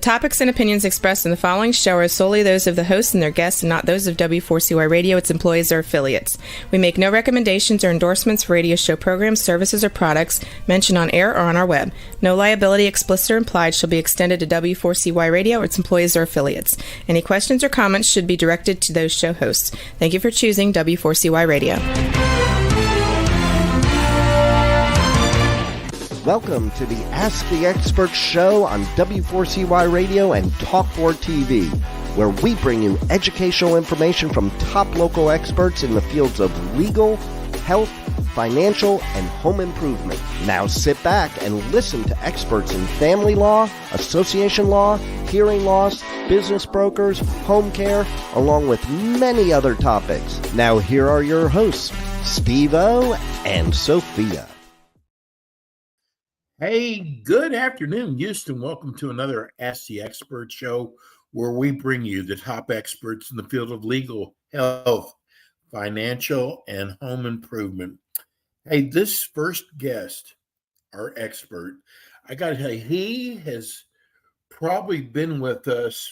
topics and opinions expressed in the following show are solely those of the hosts and their guests and not those of W4CY Radio, its employees, or affiliates. We make no recommendations or endorsements for radio show programs, services, or products mentioned on air or on our web. No liability, explicit or implied, shall be extended to W4CY Radio or its employees or affiliates. Any questions or comments should be directed to those show hosts. Thank you for choosing W4CY Radio. Welcome to the Ask the Expert show on W4CY Radio and Talk4 TV, where we bring you educational information from top local experts in the fields of legal, health, financial, and home improvement. Now sit back and listen to experts in family law, association law, hearing loss, business brokers, home care, along with many other topics. Now here are your hosts, Steve-O and Sophia. Hey, good afternoon, Houston. Welcome to another Ask the Expert show where we bring you the top experts in the field of legal, health, financial, and home improvement. Hey, this first guest, our expert, I got to tell you, he has probably been with us,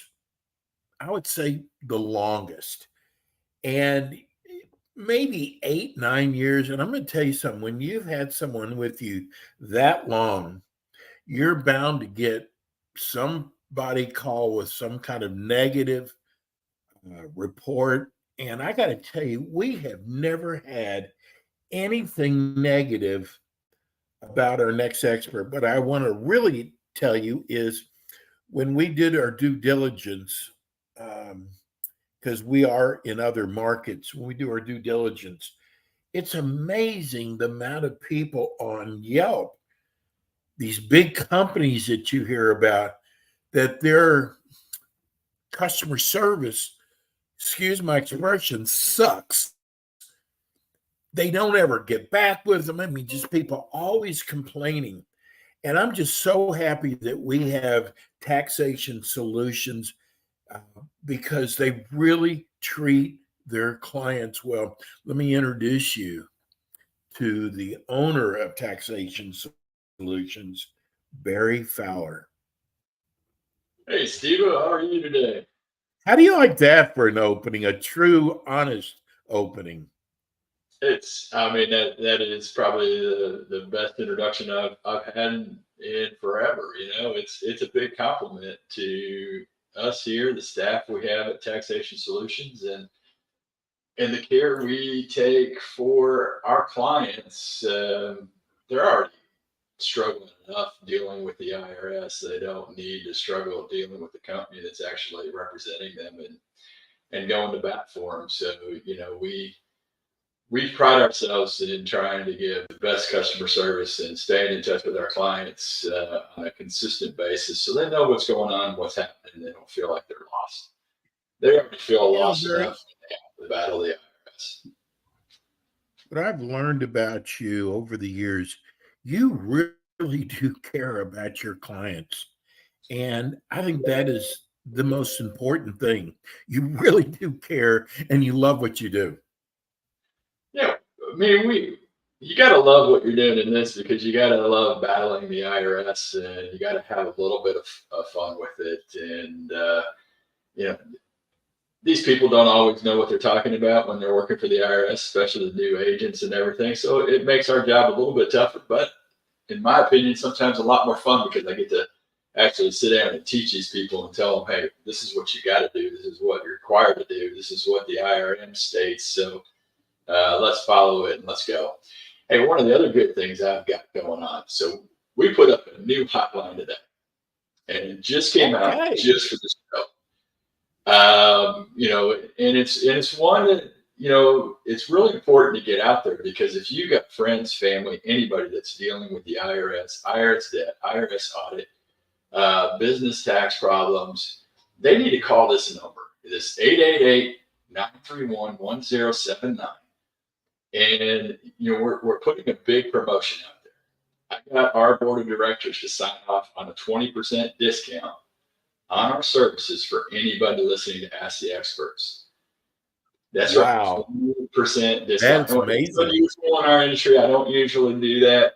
I would say, the longest. And maybe 8-9 years. And I'm going to tell you something. When you've had someone with you that long, you're bound to get somebody call with some kind of negative report. And I got to tell you, we have never had anything negative about our next expert. But I want to really tell you is when we did our due diligence, because we are in other markets, when we do our due diligence, it's amazing the amount of people on Yelp, these big companies that you hear about, that their customer service, excuse my expression, sucks. They don't ever get back with them. I mean, just people always complaining. And I'm just so happy that we have Taxation Solutions because they really treat their clients well. Let me introduce you to the owner of Taxation Solutions, Barry Fowler. Hey, Steve, how are you today? How do you like that for an opening, a true, honest opening? That is probably the best introduction I've had in forever. You know, it's a big compliment to us here, the staff we have at Taxation Solutions, and the care we take for our clients. They're already struggling enough dealing with the IRS. They don't need to struggle dealing with the company that's actually representing them and going to bat for them. So, you know, we pride ourselves in trying to give the best customer service and staying in touch with our clients on a consistent basis so they know what's going on, what's happening, and they don't feel like they're lost. They already feel lost enough when they have to battle the IRS. What I've learned about you over the years, you really do care about your clients. And I think that is the most important thing. You really do care and you love what you do. Yeah, I mean, you got to love what you're doing in this because you got to love battling the IRS and you got to have a little bit of fun with it. And, you know, these people don't always know what they're talking about when they're working for the IRS, especially the new agents and everything. So it makes our job a little bit tougher, but in my opinion, sometimes a lot more fun because I get to actually sit down and teach these people and tell them, hey, this is what you got to do. This is what you're required to do. This is what the IRM states. So let's follow it and let's go. Hey, one of the other good things I've got going on. So we put up a new hotline today, and it just came out just for this show. You know, and it's one that, you know, it's really important to get out there because if you got friends, family, anybody that's dealing with the IRS debt, IRS audit, business tax problems, they need to call this number. This 888-931-1079. And, you know, we're putting a big promotion out there. I got our board of directors to sign off on a 20% discount on our services for anybody listening to Ask the Experts. That's wow. Right, 20% discount. That's amazing. It's unusual in our industry. I don't usually do that.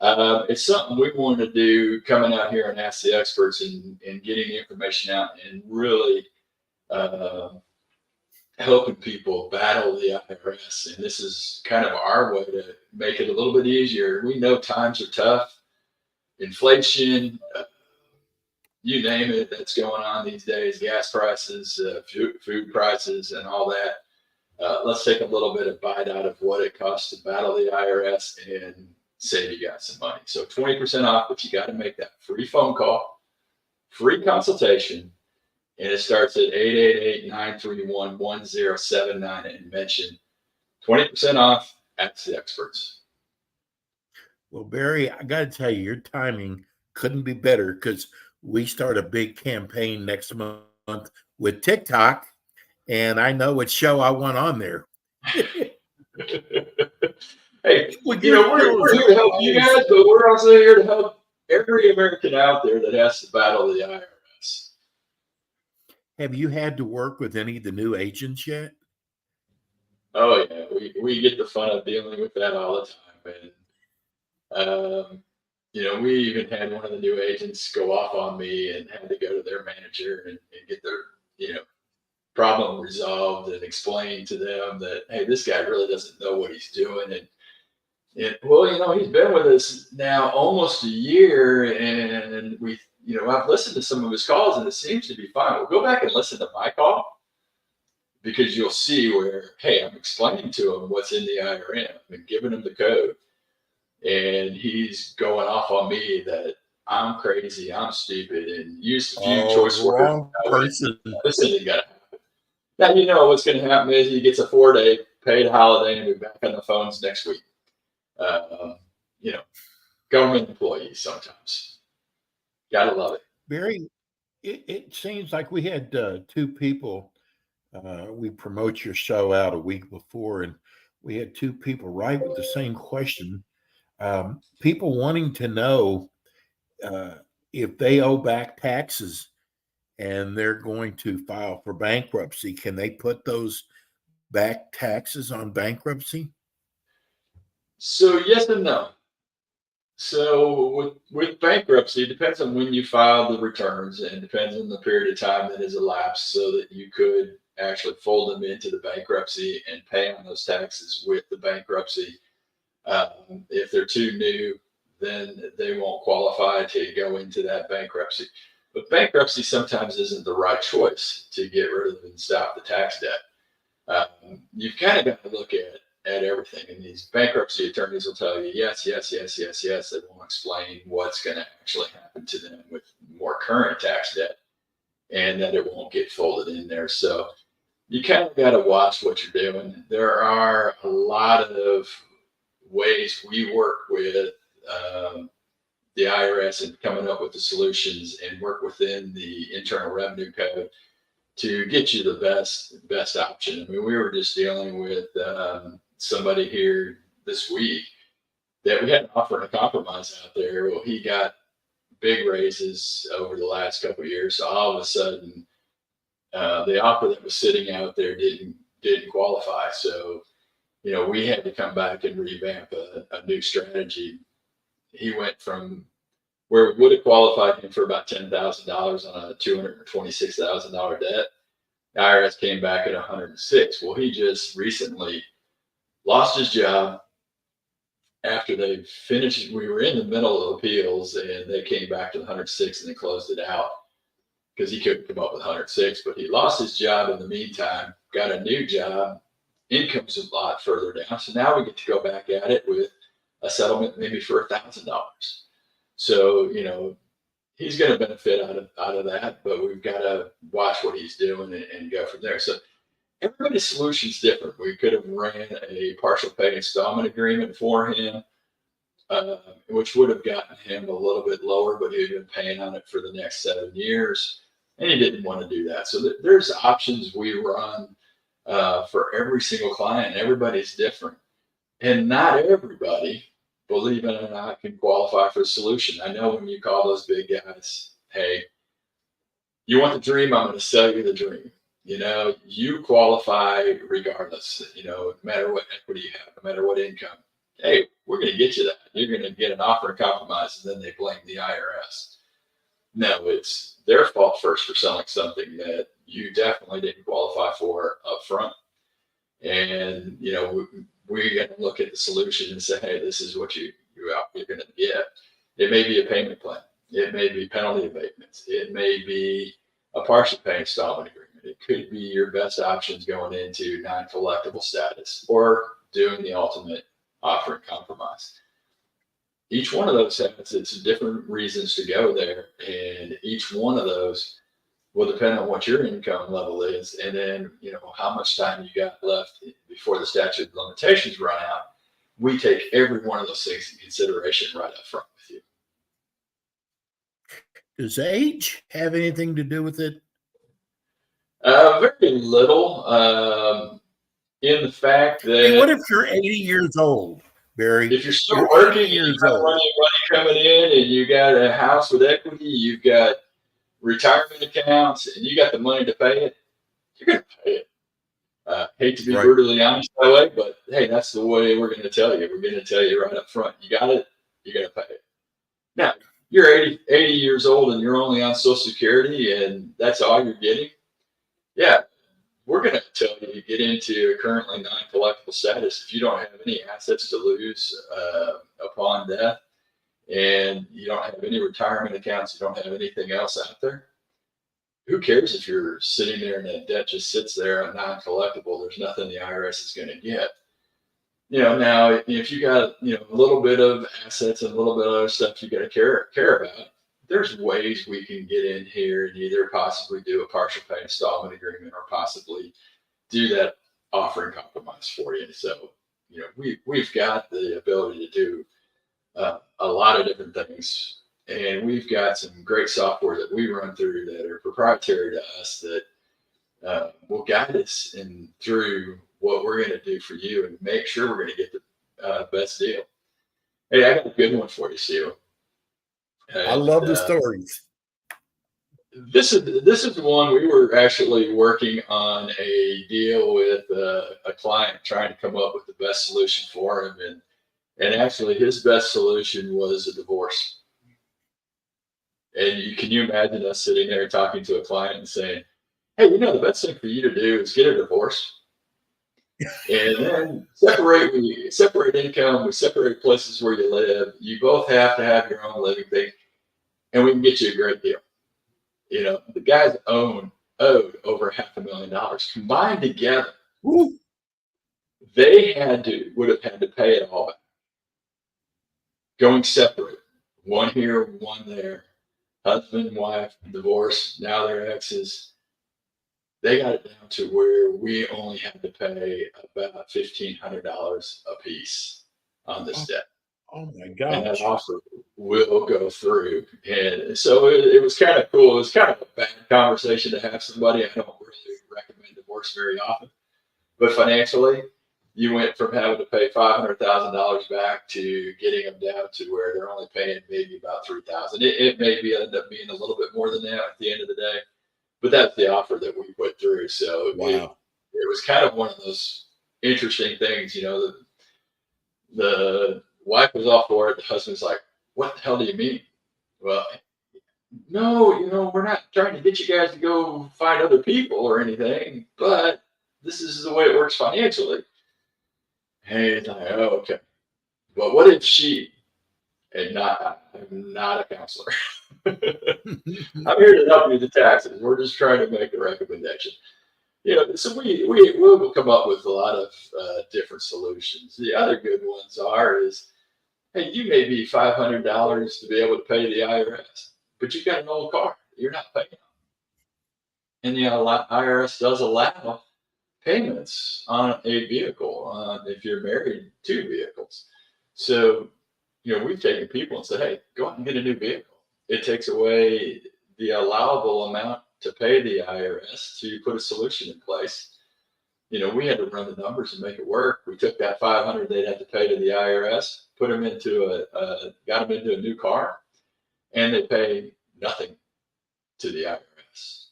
It's something we want to do coming out here and Ask the Experts and getting the information out and really helping people battle the IRS. And this is kind of our way to make it a little bit easier. We know times are tough, inflation, you name it, that's going on these days, gas prices, food prices, and all that. Let's take a little bit of bite out of what it costs to battle the IRS and save you guys some money. So 20% off, but you got to make that free phone call, free consultation, and it starts at 888-931-1079 and mention 20% off. Ask the Experts. Well, Barry, I got to tell you, your timing couldn't be better because we start a big campaign next month with TikTok, and I know what show I want on there. Hey, we're here to help you guys, but we're also here to help every American out there that has to battle the IRS. Have you had to work with any of the new agents yet? Oh, yeah. We get the fun of dealing with that all the time. And, we even had one of the new agents go off on me and had to go to their manager and get their, problem resolved and explain to them that, hey, this guy really doesn't know what he's doing. And well, he's been with us now almost a year, and I've listened to some of his calls, and it seems to be fine. Well, go back and listen to my call, because you'll see where, hey, I'm explaining to him what's in the IRM and giving him the code, and he's going off on me that I'm crazy, I'm stupid, and used a few choice words. Person. This isn't gonna happen. Now what's going to happen is he gets a 4-day paid holiday and be back on the phones next week. Government employees sometimes. Gotta love it. Barry, it seems like we had two people. We promote your show out a week before, and we had two people right with the same question. People wanting to know if they owe back taxes and they're going to file for bankruptcy, can they put those back taxes on bankruptcy? So yes and no. So with bankruptcy, it depends on when you file the returns and depends on the period of time that has elapsed so that you could actually fold them into the bankruptcy and pay on those taxes with the bankruptcy. If they're too new, then they won't qualify to go into that bankruptcy. But bankruptcy sometimes isn't the right choice to get rid of and stop the tax debt. You've kind of got to look at everything. And these bankruptcy attorneys will tell you, yes. They won't explain what's going to actually happen to them with more current tax debt and that it won't get folded in there. So you kind of got to watch what you're doing. There are a lot of ways we work with the IRS and coming up with the solutions and work within the Internal Revenue Code to get you the best option. I mean, we were just dealing with somebody here this week that we had an offer and a compromise out there. Well, he got big raises over the last couple of years. So all of a sudden, the offer that was sitting out there didn't qualify. So, we had to come back and revamp a new strategy. He went from where we would have qualified him for about $10,000 on a $226,000 debt. The IRS came back at $106,000. Well, he just recently lost his job after they finished. We were in the middle of appeals, and they came back to the $106,000 and they closed it out because he couldn't come up with $106,000. But he lost his job in the meantime, got a new job. Income's a lot further down. So now we get to go back at it with a settlement maybe for $1,000. So, he's going to benefit out of that, but we've got to watch what he's doing and go from there. So everybody's solution is different. We could have ran a partial pay installment agreement for him, which would have gotten him a little bit lower, but he'd been paying on it for the next 7 years, and he didn't want to do that. So there's options we run for every single client. Everybody's different, and not everybody, believe it or not, can qualify for the solution. I know when you call those big guys, hey, you want the dream? I'm going to sell you the dream. You qualify regardless, no matter what equity you have, no matter what income. hey, we're going to get you that. You're going to get an offer of compromise, and then they blame the IRS. No, it's their fault first for selling something that you definitely didn't qualify for up front. And, we're going to look at the solution and say, hey, this is what you're going to get. It may be a payment plan. It may be penalty abatements. It may be a partial pay installment agreement. It could be your best options going into non-collectible status or doing the ultimate offer and compromise. Each one of those has its different reasons to go there, and each one of those will depend on what your income level is, and then how much time you got left before the statute of limitations run out. We take every one of those things in consideration right up front with you. Does age have anything to do with it? Very little. In the fact that what if you're 80 years old, Barry? If you're still working, you got money coming in, and you got a house with equity, you've got retirement accounts, and you got the money to pay it, you're going to pay it. Hate to be brutally honest that way, but hey, that's the way we're going to tell you. We're going to tell you right up front. You got it, you're going to pay it. Now, you're 80 years old and you're only on Social Security and that's all you're getting. Yeah, we're going to tell you to get into a currently non-collectible status if you don't have any assets to lose upon death, and you don't have any retirement accounts, you don't have anything else out there. Who cares if you're sitting there and that debt just sits there non-collectible? There's nothing the IRS is going to get. Now if you got a little bit of assets and a little bit of other stuff you got to care about, there's ways we can get in here and either possibly do a partial pay installment agreement or possibly do that offering compromise for you. So we've got the ability to do a lot of different things. And we've got some great software that we run through that are proprietary to us that will guide us through what we're going to do for you and make sure we're going to get the best deal. Hey, I got a good one for you, Steve. I love the stories. This is one we were actually working on a deal with a client trying to come up with the best solution for him. And actually his best solution was a divorce. And can you imagine us sitting there talking to a client and saying, hey, the best thing for you to do is get a divorce and then separate income, we separate places where you live. You both have to have your own living thing, and we can get you a great deal. The guys owed over $500,000 combined together. Woo. They would have had to pay it all back. Going separate, one here, one there. Husband, wife, divorce, now they're exes. They got it down to where we only had to pay about $1,500 a piece on this debt. Oh my gosh. And that offer will go through. And so it was kind of cool. It was kind of a bad conversation to have somebody. I don't really recommend divorce very often. But financially, you went from having to pay $500,000 back to getting them down to where they're only paying maybe about $3,000. It may end up being a little bit more than that at the end of the day, but that's the offer that we put through. So wow. It was kind of one of those interesting things. The wife was all for it. The husband's like, "What the hell do you mean?" Well, no, we're not trying to get you guys to go find other people or anything, but this is the way it works financially. Hey, it's like, oh, okay. But what if I'm not a counselor. I'm here to help you with the taxes. We're just trying to make a recommendation. So we will come up with a lot of different solutions. The other good ones is, hey, you may be $500 to be able to pay the IRS, but you got an old car you're not paying on. And the IRS does allow payments on a vehicle if you're married to vehicles. So, we've taken people and said, hey, go out and get a new vehicle. It takes away the allowable amount to pay the IRS to put a solution in place. We had to run the numbers and make it work. We took that $500 they'd have to pay to the IRS, got them into a new car, and they pay nothing to the IRS.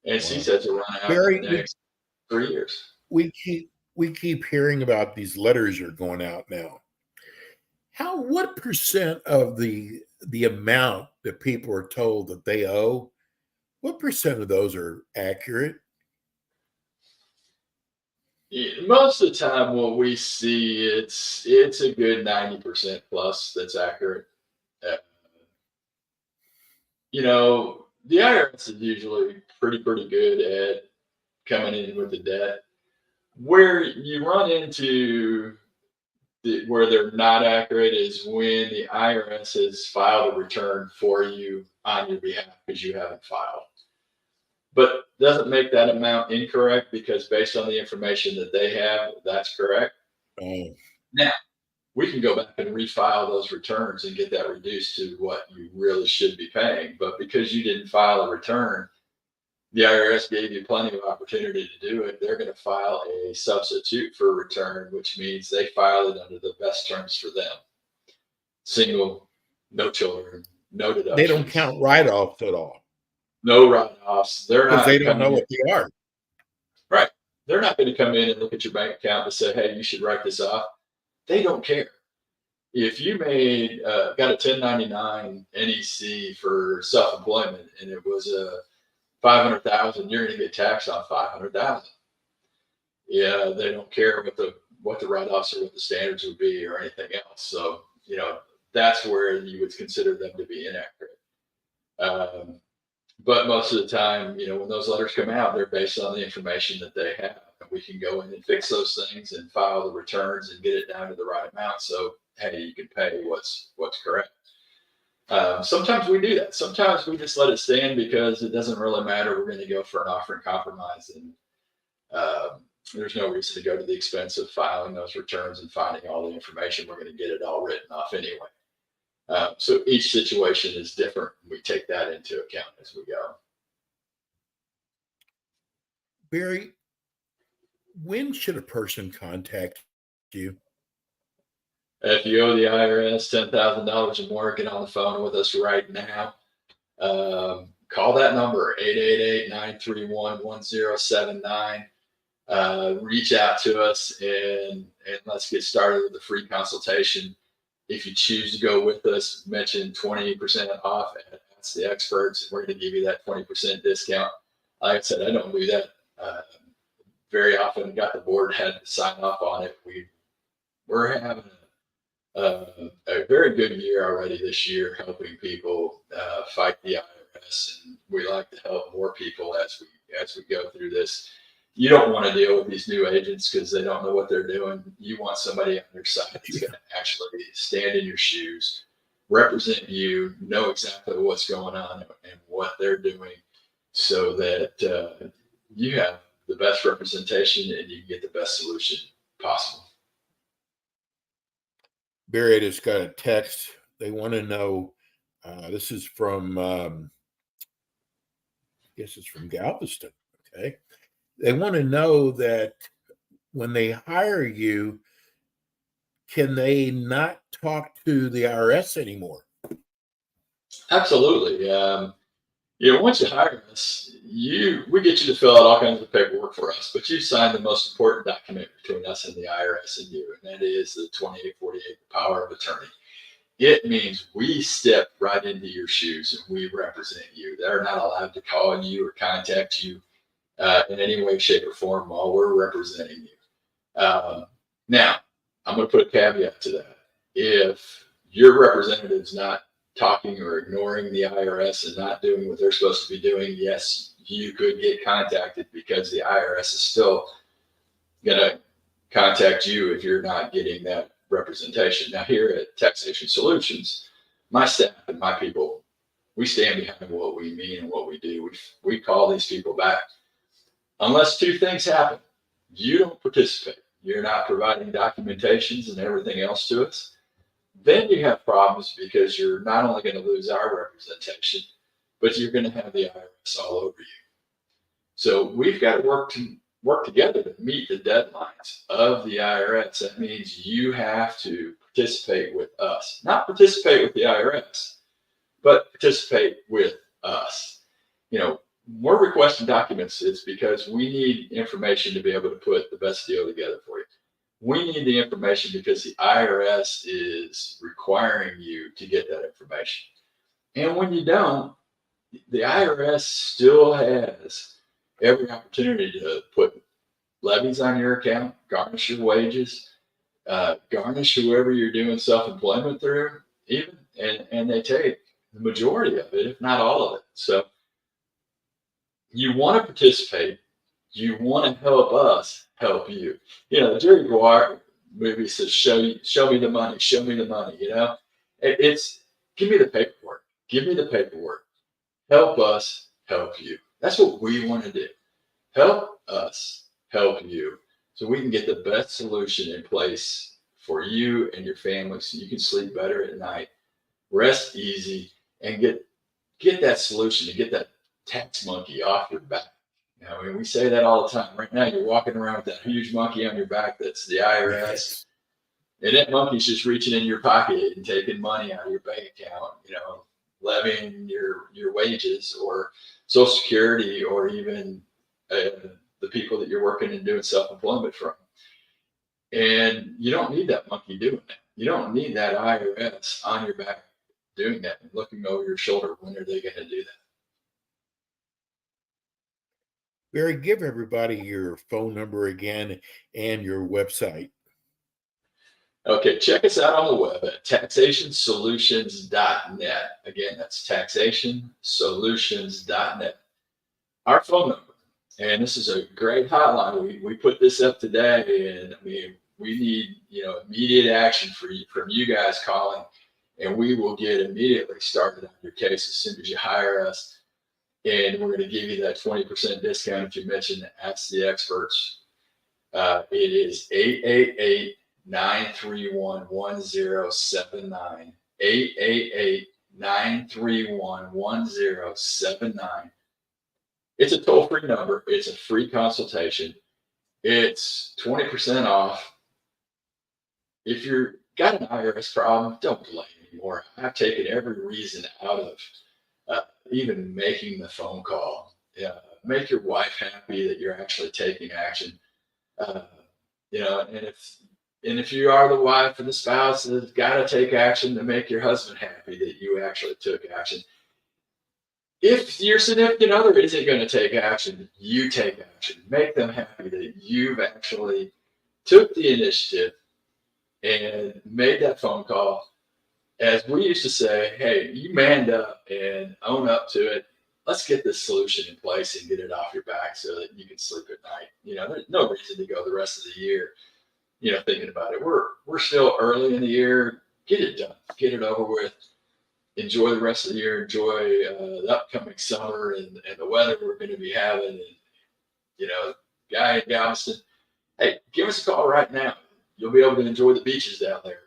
And CSEDs will run out in the next 3 years. We keep hearing about these letters are going out now. what percent of the amount that people are told that they owe, what percent of those are accurate? Most of the time, what we see, it's a good 90% plus that's accurate. Uh, the IRS is usually pretty good at coming in with the debt. Where you run into where they're not accurate is when the IRS has filed a return for you on your behalf because you haven't filed. But doesn't make that amount incorrect because based on the information that they have, that's correct. Oh. Now, we can go back and refile those returns and get that reduced to what you really should be paying. But because you didn't file a return, the IRS gave you plenty of opportunity to do it. They're going to file a substitute for a return, which means they file it under the best terms for them. Single, no children, no deductions. They don't count write-offs at all. No write-offs. They're not. Because they don't know what they are. Right. They're not going to come in and look at your bank account and say, hey, you should write this off. They don't care. If you got a 1099 NEC for self-employment and it was a $500,000, you're going to get taxed on $500,000. Yeah, they don't care what the write-offs or what the standards would be or anything else. So, that's where you would consider them to be inaccurate. But most of the time, when those letters come out, they're based on the information that they have. And we can go in and fix those things and file the returns and get it down to the right amount. So, hey, you can pay what's correct. Sometimes we do that. Sometimes we just let it stand because it doesn't really matter. We're going to go for an offering compromise, and there's no reason to go to the expense of filing those returns and finding all the information. We're going to get it all written off anyway. So each situation is different. We take that into account as we go. Barry, when should a person contact you? If you owe the IRS $10,000 or more, get on the phone with us right now. Call that number, 888-931-1079. Reach out to us and let's get started with a free consultation. If you choose to go with us, mention 20% off at Ask the Experts. We're going to give you that 20% discount. Like I said, I don't do that very often. Got the board head to sign off on it. We're having a very good year already this year, helping people fight the IRS, and we like to help more people as we go through this. You don't want to deal with these new agents because they don't know what they're doing. You want somebody on your side that's going to actually stand in your shoes, represent you, know exactly what's going on and what they're doing, so that you have the best representation and you can get the best solution possible. Barry just got a text. They want to know, this is from, I guess it's from Galveston, okay? They want to know that when they hire you, can they not talk to the IRS anymore? Absolutely. Once you hire us, we get you to fill out all kinds of paperwork for us, but you sign the most important document between us and the IRS and you, and that is the 2848 power of attorney. It means we step right into your shoes and we represent you. They're not allowed to call you or contact you in any way, shape, or form while we're representing you. Now, I'm going to put a caveat to that. If your representative's not talking or ignoring the IRS and not doing what they're supposed to be doing, yes, you could get contacted because the IRS is still going to contact you if you're not getting that representation. Now, here at Taxation Solutions, my staff and my people, we stand behind what we mean and what we do. We call these people back. Unless two things happen, you don't participate. You're not providing documentations and everything else to us. Then you have problems because you're not only going to lose our representation, but you're going to have the IRS all over you. So we've got to work together to meet the deadlines of the IRS. That means you have to participate with us, not participate with the IRS, but participate with us. We're requesting documents. It's because we need information to be able to put the best deal together for you. We need the information because the IRS is requiring you to get that information. And when you don't, the IRS still has every opportunity to put levies on your account, garnish your wages, garnish whoever you're doing self-employment through, even, and they take the majority of it, if not all of it. So you want to participate. You want to help us help you. You know, the Jerry Guar movie says, show me the money, show me the money, you know? It's give me the paperwork. Give me the paperwork. Help us help you. That's what we want to do. Help us help you so we can get the best solution in place for you and your family so you can sleep better at night, rest easy, and get that solution and get that tax monkey off your back. You know, we say that all the time. Right now, you're walking around with that huge monkey on your back that's the IRS. And that monkey's just reaching in your pocket and taking money out of your bank account, you know, levying your wages or Social Security or even the people that you're working and doing self-employment from. And you don't need that monkey doing that. You don't need that IRS on your back doing that and looking over your shoulder. When are they going to do that? Barry, give everybody your phone number again and your website. Okay, check us out on the web at taxationsolutions.net. Again, that's taxationsolutions.net. Our phone number, and this is a great hotline. We put this up today, and I mean, we need, you know, immediate action from you guys calling, and we will get immediately started on your case as soon as you hire us. And we're going to give you that 20% discount if you mention Ask the Experts. It is 888-931-1079. 888-931-1079. It's a toll-free number. It's a free consultation. It's 20% off. If you've got an IRS problem, don't delay anymore. I've taken every reason out of even making the phone call. Make your wife happy that you're actually taking action. You know, and if you are the wife and the spouse that's got to take action to make your husband happy that you actually took action. If your significant other isn't going to take action, you take action. Make them happy that you've actually took the initiative and made that phone call. As we used to say, hey, you manned up and own up to it. Let's get this solution in place and get it off your back so that you can sleep at night. You know, there's no reason to go the rest of the year, you know, thinking about it. We're still early in the year. Get it done. Get it over with. Enjoy the rest of the year. Enjoy the upcoming summer and the weather we're going to be having. And, you know, Guy in Galveston, hey, give us a call right now. You'll be able to enjoy the beaches down there.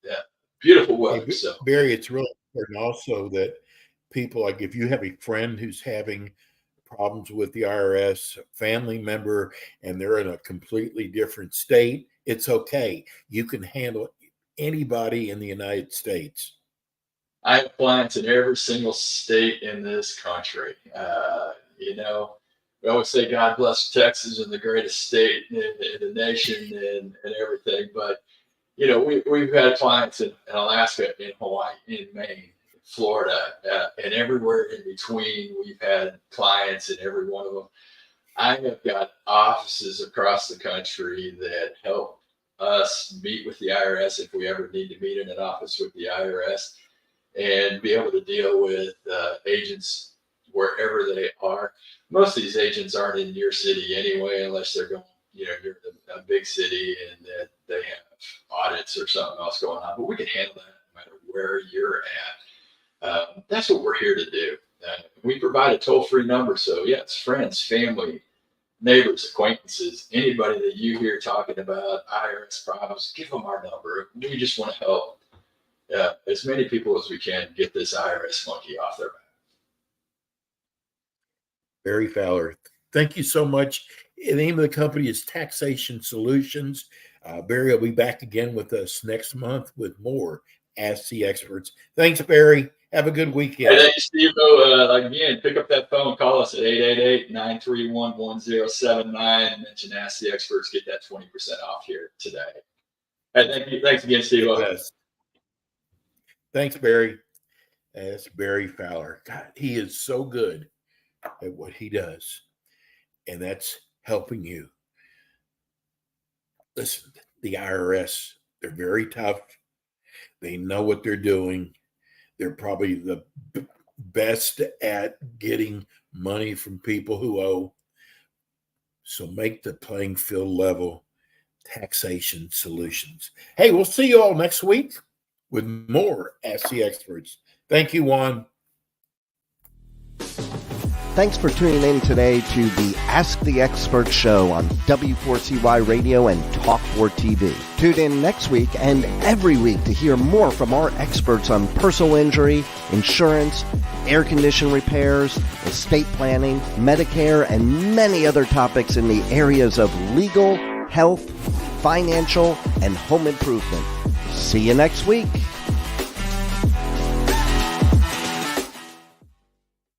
Yeah. Beautiful weather. Hey, so Barry, it's really important also that people, like if you have a friend who's having problems with the IRS, family member, and they're in a completely different state, it's okay. You can handle anybody in the United States. I have clients in every single state in this country. You know, we always say God bless Texas and the greatest state in the nation and everything, but you know, we've had clients in Alaska, in Hawaii, in Maine, Florida, and everywhere in between. We've had clients in every one of them. I have got offices across the country that help us meet with the IRS if we ever need to meet in an office with the IRS and be able to deal with agents wherever they are. Most of these agents aren't in your city anyway, unless they're going, you know, you're a big city and that they have audits or something else going on, but we can handle that no matter where you're at. That's what we're here to do. We provide a toll-free number. So yes, friends, family, neighbors, acquaintances, anybody that you hear talking about IRS problems, give them our number. We just want to help as many people as we can get this IRS monkey off their back. Barry Fowler, thank you so much. The name of the company is Taxation Solutions. Barry will be back again with us next month with more Ask the Experts. Thanks, Barry. Have a good weekend. Hey, thank you, Steve. Again, pick up that phone. Call us at 888-931-1079. Mention Ask the Experts. Get that 20% off here today. Hey, thank you. Thanks again, Steve. Yes. Thanks, Barry. That's Barry Fowler. God, he is so good at what he does. And that's helping you. Listen, the IRS, they're very tough. They know what they're doing. They're probably the best at getting money from people who owe. So make the playing field level. Taxation Solutions. Hey, we'll see you all next week with more Ask the Experts. Thank you, Juan. Thanks for tuning in today to the Ask the Expert show on W4CY Radio and Talk4 TV. Tune in next week and every week to hear more from our experts on personal injury, insurance, air condition repairs, estate planning, Medicare, and many other topics in the areas of legal, health, financial, and home improvement. See you next week.